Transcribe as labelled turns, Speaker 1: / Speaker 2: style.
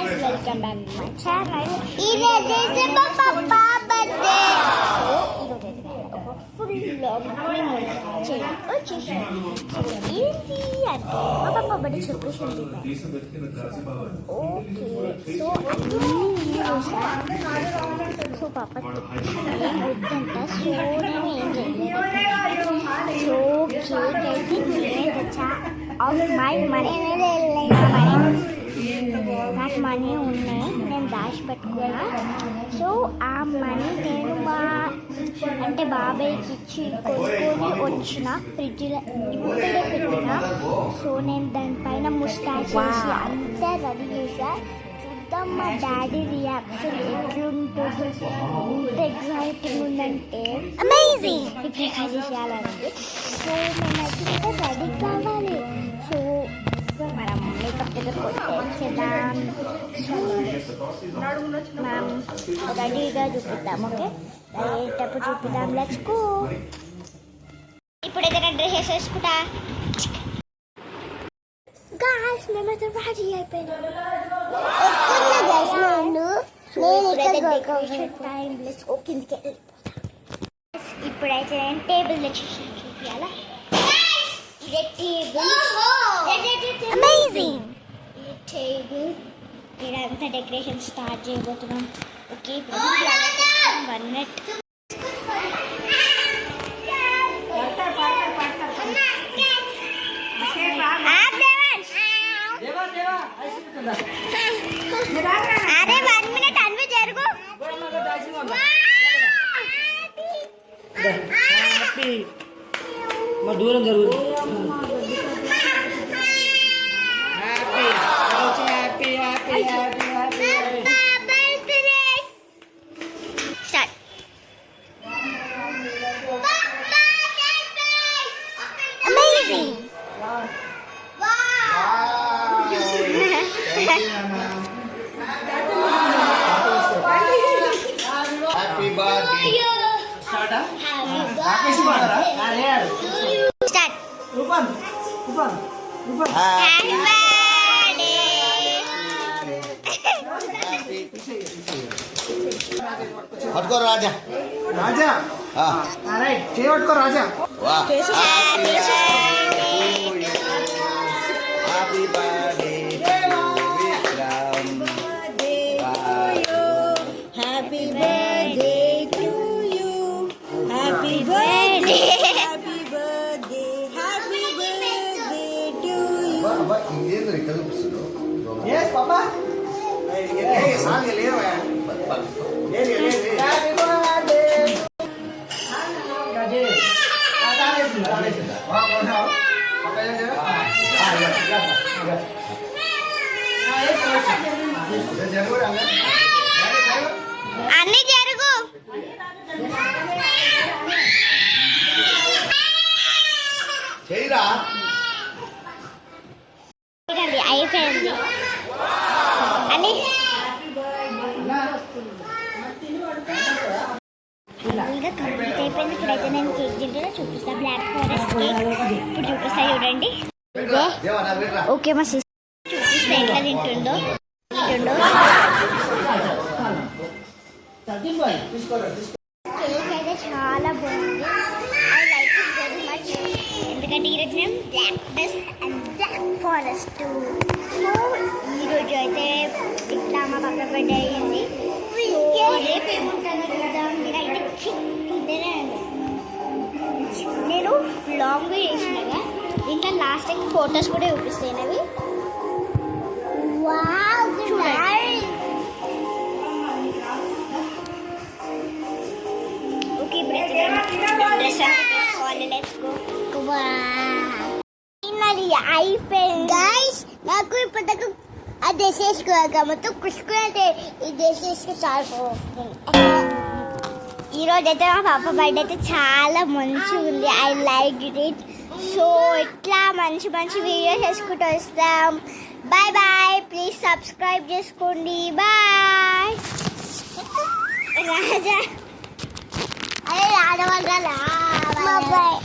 Speaker 1: guys, welcome back to my channel. This is my papa birthday. Full vlog వచ్చేసాను. ఏంటి అంటే మా పాప బర్త్డే చెప్పేసింది. ఓకే సో సో పాప వద్దంట. సో నేను ఏం చేయలేదు. సో కేక్ అయితే నేనే తెచ్చా. ఆఫ్ మై మనీ నాకు మనీ ఉన్నాయి, నేను దాచి పెట్టుకున్నా. సో ఆ మనీ నేను అంటే బాబాయ్కి ఇచ్చి కొనుక్కొని వచ్చిన ఫ్రిడ్జ్లో ఇప్పుడే పెట్టిన. సో నేను దానిపైన ముస్టాచ్ చేసి అంతా రెడీ చేసా. చూద్దాం మా డాడీ రియాక్షన్ ఎట్లుంటుంది. ఎంత ఎగ్జైటింగ్ ఉందంటే అమేజింగ్. ఇప్పుడే చేసేయాలంటే సో మేమైతే రెడీ కావాలి. సో మనం మేకప్ దగ్గర కొట్టేద్దాం. మనం రెడీగా చూపిద్దాం. ఓకే అయ్యేటప్పుడు చూపిద్దాం. Let's go. ఇప్పుడైతే నేను డ్రెస్ వేసుకుంటా. గాయ్స్ మేమైతే రెడీ అయిపోయినాం. ఇప్పుడైతే నేను టేబుల్ చూపించాలా. ఇదే టేబుల్. అమేజింగ్. ఈ టేబుల్ ఇదంతా డెకరేషన్ స్టార్ట్ చేయబోతున్నాం. Okay 1 minute. అరే 1 మినిట్ అన్వి జరుగు.
Speaker 2: దూరం జరుగు.
Speaker 3: పట్టుకో రాజా.
Speaker 2: రాజా చేయట్టుకో Raja.
Speaker 3: Happy birthday
Speaker 1: happy birthday to you. Happy birthday happy birthday happy birthday to you.
Speaker 3: ఇదేంద్ర కలుపుస్తున్నావు.
Speaker 2: yes papa సాంగ్ లేవా. Happy birthday Rajesh.
Speaker 1: అన్ని జరుగు.
Speaker 3: చేయరా
Speaker 1: అయిపోయింది అని ఇంకా కంప్లీట్ అయిపోయింది. ఇప్పుడైతే నేను కేక్ తింటున్నా. చూపిస్తా. బ్లాక్ ఫారెస్ట్ కేక్ ఇప్పుడు చూపిస్తా చూడండి. ఓకే మా సిస్టర్ చూపిస్తా ఎట్లా తింటుండో. కేక్ అయితే చాలా బాగుంది. I like it very much. ఎందుకంటే ఈరోజు మేము black best and black forest. So ఈరోజు అయితే ఇట్లా మా పక్క బర్త్డే అయ్యింది. రేపు ఏముంటుందో చూద్దాం. నేనైతే తింటేనే నేను లాంగ్ చేసినగా ఇంకా లాస్ట్ టైం ఫొటోస్ కూడా చూపిస్తాయినవి. ఓకే ఇప్పుడైతే డ్రెస్ వేసుకోవాలి. Let's go. అయిపోయింది గైస్. నాకు ఇప్పుడు ఆ డ్రెస్ వేసుకోగా మొత్తం కుట్టుకునే ఈ డ్రెస్ వేసుకు చాలా. ఈరోజు అయితే మా పాప బర్త్డే అయితే చాలా మంచిగా ఉంది. I like it. సో ఇట్లా మంచి మంచి వీడియోస్ వేసుకుంటూ వస్తాం. Bye bye. ప్లీజ్ సబ్స్క్రైబ్ చేసుకోండి. బాయ్. రాజా అరే రాజా బాయ్.